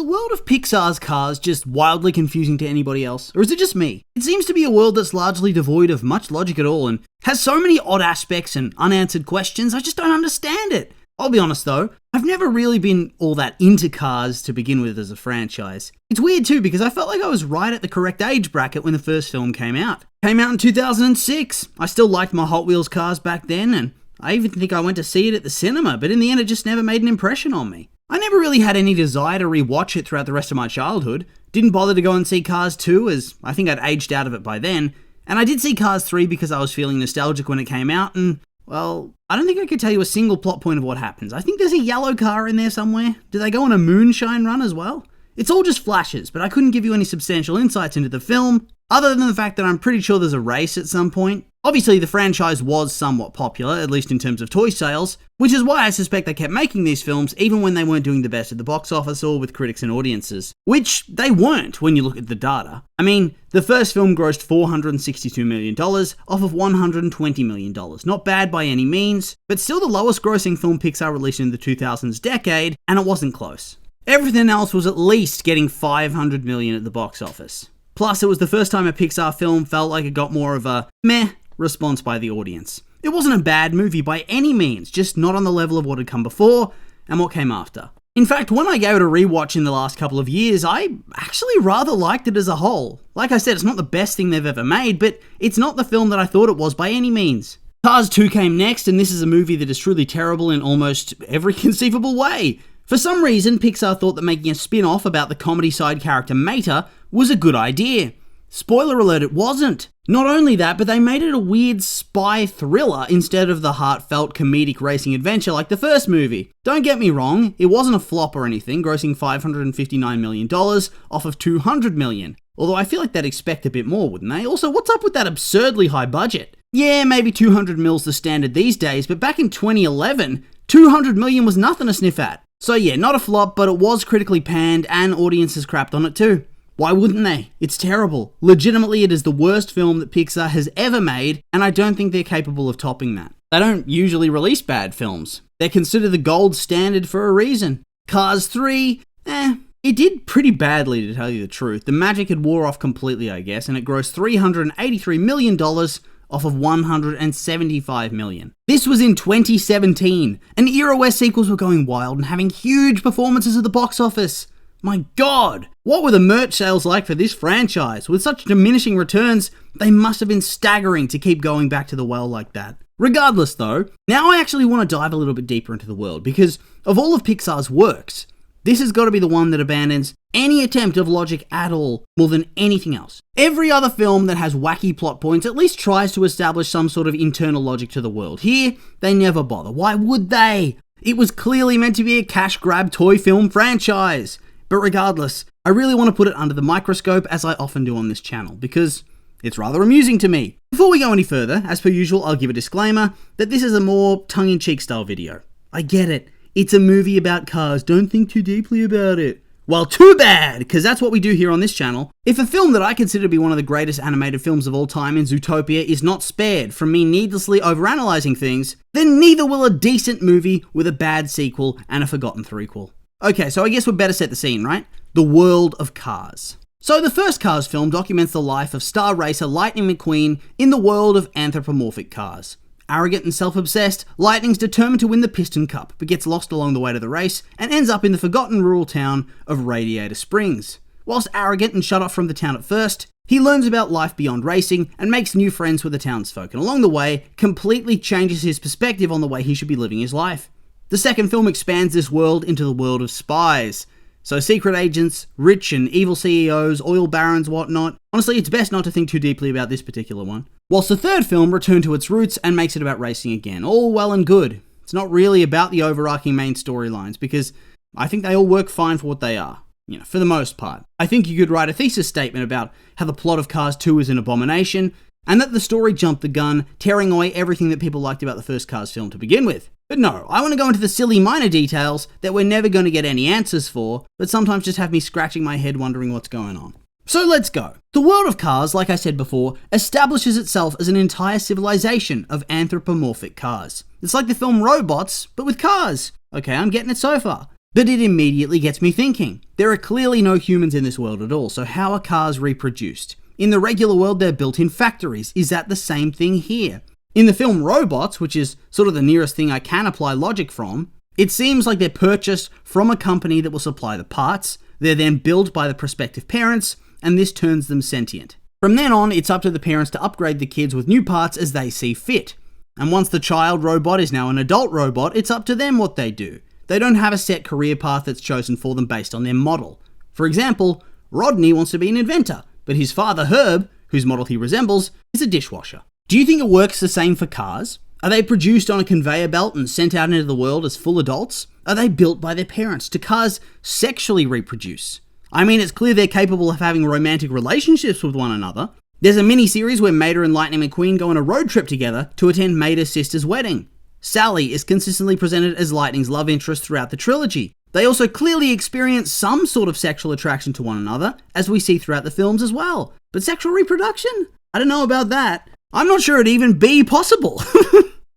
the world of Pixar's Cars just wildly confusing to anybody else? Or is it just me? It seems to be a world that's largely devoid of much logic at all and has so many odd aspects and unanswered questions, I just don't understand it. I'll be honest though, I've never really been all that into Cars to begin with as a franchise. It's weird too because I felt like I was right at the correct age bracket when the first film came out. Came out in 2006. I still liked my Hot Wheels cars back then, and I even think I went to see it at the cinema, but in the end it just never made an impression on me. I never really had any desire to rewatch it throughout the rest of my childhood. Didn't bother to go and see Cars 2 as I think I'd aged out of it by then. And I did see Cars 3 because I was feeling nostalgic when it came out and, well, I don't think I could tell you a single plot point of what happens. I think there's a yellow car in there somewhere. Do they go on a moonshine run as well? It's all just flashes, but I couldn't give you any substantial insights into the film, other than the fact that I'm pretty sure there's a race at some point. Obviously, the franchise was somewhat popular, at least in terms of toy sales, which is why I suspect they kept making these films even when they weren't doing the best at the box office or with critics and audiences. Which they weren't when you look at the data. I mean, the first film grossed $462 million off of $120 million. Not bad by any means, but still the lowest grossing film Pixar released in the 2000s decade, and it wasn't close. Everything else was at least getting $500 million at the box office. Plus, it was the first time a Pixar film felt like it got more of a meh response by the audience. It wasn't a bad movie by any means, just not on the level of what had come before and what came after. In fact, when I gave it a rewatch in the last couple of years, I actually rather liked it as a whole. Like I said, it's not the best thing they've ever made, but it's not the film that I thought it was by any means. Cars 2 came next, and this is a movie that is truly terrible in almost every conceivable way. For some reason, Pixar thought that making a spin-off about the comedy side character Mater was a good idea. Spoiler alert, it wasn't. Not only that, but they made it a weird spy thriller instead of the heartfelt comedic racing adventure like the first movie. Don't get me wrong, it wasn't a flop or anything, grossing $559 million off of $200 million. Although I feel like they'd expect a bit more, wouldn't they? Also, what's up with that absurdly high budget? Yeah, maybe 200 mil's the standard these days, but back in 2011, 200 million was nothing to sniff at. So yeah, not a flop, but it was critically panned and audiences crapped on it too. Why wouldn't they? It's terrible. Legitimately, it is the worst film that Pixar has ever made, and I don't think they're capable of topping that. They don't usually release bad films. They're considered the gold standard for a reason. Cars 3, it did pretty badly to tell you the truth. The magic had wore off completely, I guess, and it grossed $383 million off of $175 million. This was in 2017, an era where sequels were going wild and having huge performances at the box office. My god, what were the merch sales like for this franchise? With such diminishing returns, they must have been staggering to keep going back to the well like that. Regardless though, now I actually want to dive a little bit deeper into the world, because of all of Pixar's works, this has got to be the one that abandons any attempt of logic at all more than anything else. Every other film that has wacky plot points at least tries to establish some sort of internal logic to the world. Here, they never bother. Why would they? It was clearly meant to be a cash grab toy film franchise. But regardless, I really want to put it under the microscope, as I often do on this channel, because it's rather amusing to me. Before we go any further, as per usual, I'll give a disclaimer that this is a more tongue-in-cheek style video. I get it. It's a movie about cars. Don't think too deeply about it. Well, too bad, because that's what we do here on this channel. If a film that I consider to be one of the greatest animated films of all time in Zootopia is not spared from me needlessly overanalyzing things, then neither will a decent movie with a bad sequel and a forgotten threequel. Okay, so I guess we'd better set the scene, right? The world of Cars. So the first Cars film documents the life of star racer Lightning McQueen in the world of anthropomorphic cars. Arrogant and self-obsessed, Lightning's determined to win the Piston Cup, but gets lost along the way to the race and ends up in the forgotten rural town of Radiator Springs. Whilst arrogant and shut off from the town at first, he learns about life beyond racing and makes new friends with the townsfolk, and along the way, completely changes his perspective on the way he should be living his life. The second film expands this world into the world of spies. So secret agents, rich and evil CEOs, oil barons, whatnot. Honestly, it's best not to think too deeply about this particular one. Whilst the third film returned to its roots and makes it about racing again. All well and good. It's not really about the overarching main storylines, because I think they all work fine for what they are. For the most part. I think you could write a thesis statement about how the plot of Cars 2 is an abomination, and that the story jumped the gun, tearing away everything that people liked about the first Cars film to begin with. But no, I want to go into the silly minor details that we're never going to get any answers for, but sometimes just have me scratching my head wondering what's going on. So let's go. The world of Cars, like I said before, establishes itself as an entire civilization of anthropomorphic cars. It's like the film Robots, but with cars. Okay, I'm getting it so far. But it immediately gets me thinking. There are clearly no humans in this world at all, so how are cars reproduced? In the regular world, they're built in factories. Is that the same thing here? In the film Robots, which is sort of the nearest thing I can apply logic from, it seems like they're purchased from a company that will supply the parts. They're then built by the prospective parents, and this turns them sentient. From then on, it's up to the parents to upgrade the kids with new parts as they see fit. And once the child robot is now an adult robot, it's up to them what they do. They don't have a set career path that's chosen for them based on their model. For example, Rodney wants to be an inventor, but his father Herb, whose model he resembles, is a dishwasher. Do you think it works the same for cars? Are they produced on a conveyor belt and sent out into the world as full adults? Are they built by their parents? Do cars sexually reproduce? I mean, it's clear they're capable of having romantic relationships with one another. There's a mini-series where Mater and Lightning McQueen go on a road trip together to attend Mater's sister's wedding. Sally is consistently presented as Lightning's love interest throughout the trilogy. They also clearly experience some sort of sexual attraction to one another, as we see throughout the films as well. But sexual reproduction? I don't know about that. I'm not sure it'd even be possible.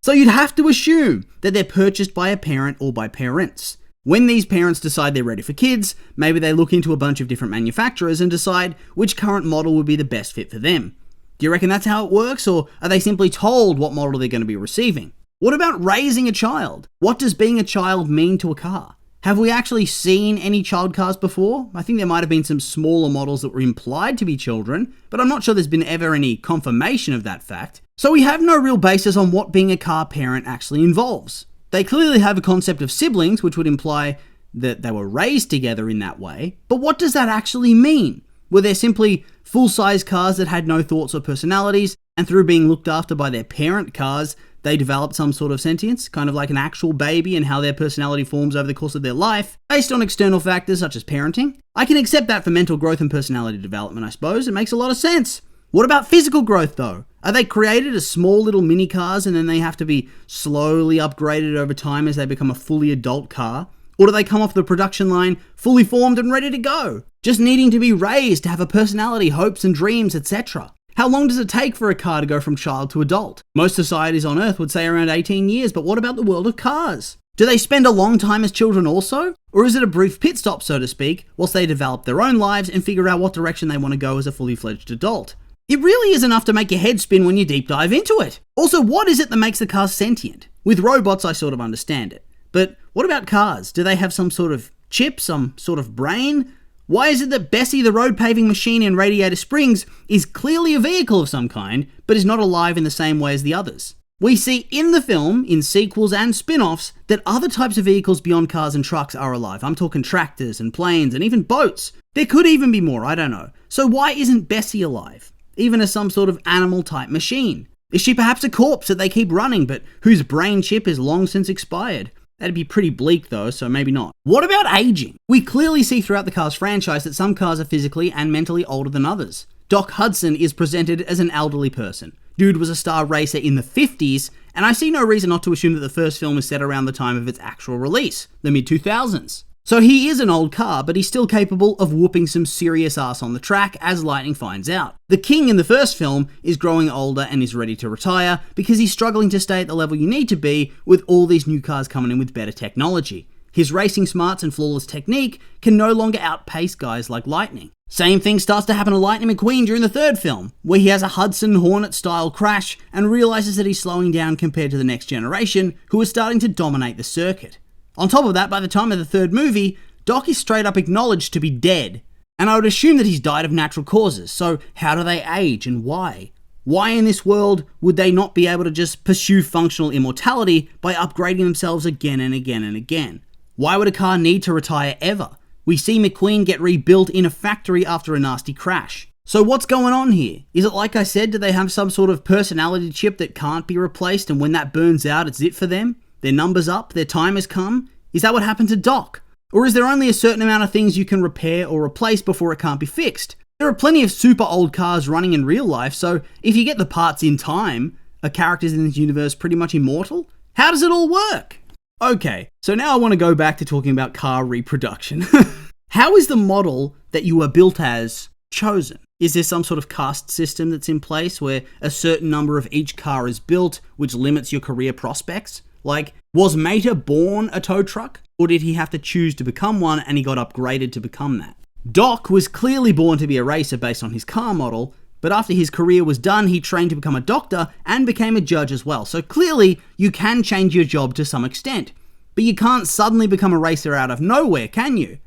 So you'd have to assume that they're purchased by a parent or by parents. When these parents decide they're ready for kids, maybe they look into a bunch of different manufacturers and decide which current model would be the best fit for them. Do you reckon that's how it works, or are they simply told what model they're going to be receiving? What about raising a child? What does being a child mean to a car? Have we actually seen any child cars before? I think there might have been some smaller models that were implied to be children, but I'm not sure there's been ever any confirmation of that fact. So we have no real basis on what being a car parent actually involves. They clearly have a concept of siblings, which would imply that they were raised together in that way, but what does that actually mean? Were there simply full-size cars that had no thoughts or personalities, and through being looked after by their parent cars, they developed some sort of sentience, kind of like an actual baby, and how their personality forms over the course of their life, based on external factors such as parenting? I can accept that for mental growth and personality development, I suppose. It makes a lot of sense. What about physical growth, though? Are they created as small little mini cars and then they have to be slowly upgraded over time as they become a fully adult car? Or do they come off the production line fully formed and ready to go, just needing to be raised to have a personality, hopes and dreams, etc.? How long does it take for a car to go from child to adult? Most societies on Earth would say around 18 years, but what about the world of cars? Do they spend a long time as children also? Or is it a brief pit stop, so to speak, whilst they develop their own lives and figure out what direction they want to go as a fully fledged adult? It really is enough to make your head spin when you deep dive into it. Also, what is it that makes the cars sentient? With robots, I sort of understand it. But what about cars? Do they have some sort of chip, some sort of brain? Why is it that Bessie the road paving machine in Radiator Springs is clearly a vehicle of some kind, but is not alive in the same way as the others? We see in the film, in sequels and spin-offs, that other types of vehicles beyond cars and trucks are alive. I'm talking tractors and planes and even boats. There could even be more, I don't know. So why isn't Bessie alive? Even as some sort of animal-type machine? Is she perhaps a corpse that they keep running, but whose brain chip is long since expired? That'd be pretty bleak though, so maybe not. What about aging? We clearly see throughout the Cars franchise that some cars are physically and mentally older than others. Doc Hudson is presented as an elderly person. Dude was a star racer in the 50s, and I see no reason not to assume that the first film is set around the time of its actual release, the mid-2000s. So he is an old car, but he's still capable of whooping some serious ass on the track, as Lightning finds out. The King in the first film is growing older and is ready to retire because he's struggling to stay at the level you need to be with all these new cars coming in with better technology. His racing smarts and flawless technique can no longer outpace guys like Lightning. Same thing starts to happen to Lightning McQueen during the third film, where he has a Hudson Hornet-style crash and realizes that he's slowing down compared to the next generation, who is starting to dominate the circuit. On top of that, by the time of the third movie, Doc is straight up acknowledged to be dead. And I would assume that he's died of natural causes, so how do they age and why? Why in this world would they not be able to just pursue functional immortality by upgrading themselves again and again and again? Why would a car need to retire ever? We see McQueen get rebuilt in a factory after a nasty crash. So what's going on here? Is it like I said, do they have some sort of personality chip that can't be replaced and when that burns out, it's it for them? Their number's up, their time has come? Is that what happened to Doc? Or is there only a certain amount of things you can repair or replace before it can't be fixed? There are plenty of super old cars running in real life, so if you get the parts in time, are characters in this universe pretty much immortal? How does it all work? Okay, so now I want to go back to talking about car reproduction. How is the model that you were built as chosen? Is there some sort of caste system that's in place where a certain number of each car is built, which limits your career prospects? Like, was Mater born a tow truck? or did he have to choose to become one and he got upgraded to become that? Doc was clearly born to be a racer based on his car model, but after his career was done, he trained to become a doctor and became a judge as well. So clearly, you can change your job to some extent. But you can't suddenly become a racer out of nowhere, can you?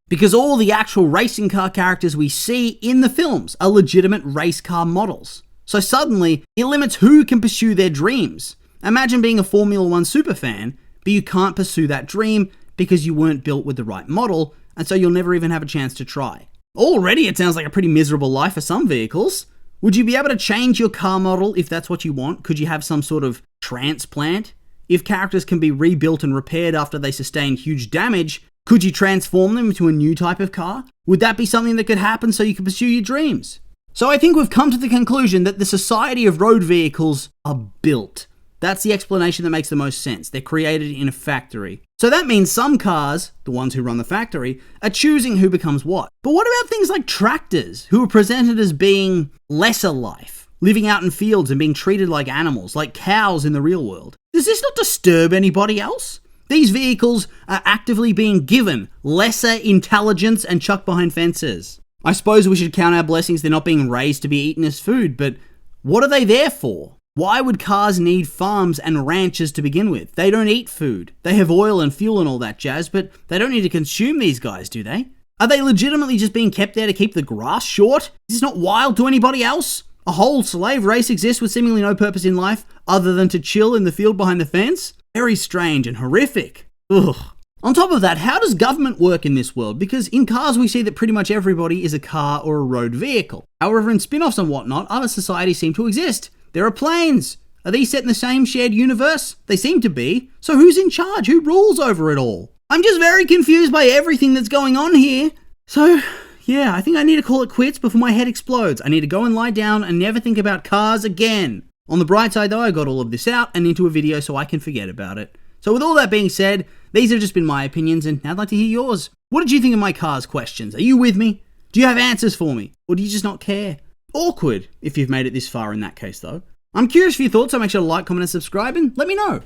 Because all the actual racing car characters we see in the films are legitimate race car models. So suddenly, it limits who can pursue their dreams. Imagine being a Formula 1 superfan, but you can't pursue that dream because you weren't built with the right model, and so you'll never even have a chance to try. Already it sounds like a pretty miserable life for some vehicles. Would you be able to change your car model if that's what you want? Could you have some sort of transplant? If characters can be rebuilt and repaired after they sustain huge damage, could you transform them into a new type of car? Would that be something that could happen so you could pursue your dreams? So I think we've come to the conclusion that the society of road vehicles are built. That's the explanation that makes the most sense. They're created in a factory. So that means some cars, the ones who run the factory, are choosing who becomes what. But what about things like tractors, who are presented as being lesser life, living out in fields and being treated like animals, like cows in the real world? Does this not disturb anybody else? These vehicles are actively being given lesser intelligence and chucked behind fences. I suppose we should count our blessings they're not being raised to be eaten as food, but what are they there for? Why would cars need farms and ranches to begin with? They don't eat food. They have oil and fuel and all that jazz, but they don't need to consume these guys, do they? Are they legitimately just being kept there to keep the grass short? Is this not wild to anybody else? A whole slave race exists with seemingly no purpose in life other than to chill in the field behind the fence? Very strange and horrific. Ugh. On top of that, how does government work in this world? Because in cars we see that pretty much everybody is a car or a road vehicle. However, in spin-offs and whatnot, other societies seem to exist. There are planes. Are these set in the same shared universe? They seem to be. So who's in charge? Who rules over it all? I'm just very confused by everything that's going on here. So, yeah, I think I need to call it quits before my head explodes. I need to go and lie down and never think about cars again. On the bright side though, I got all of this out and into a video so I can forget about it. So with all that being said, these have just been my opinions and I'd like to hear yours. What did you think of my cars questions? Are you with me? Do you have answers for me? Or do you just not care? Awkward, if you've made it this far in that case though. I'm curious for your thoughts, so make sure to like, comment and subscribe and let me know.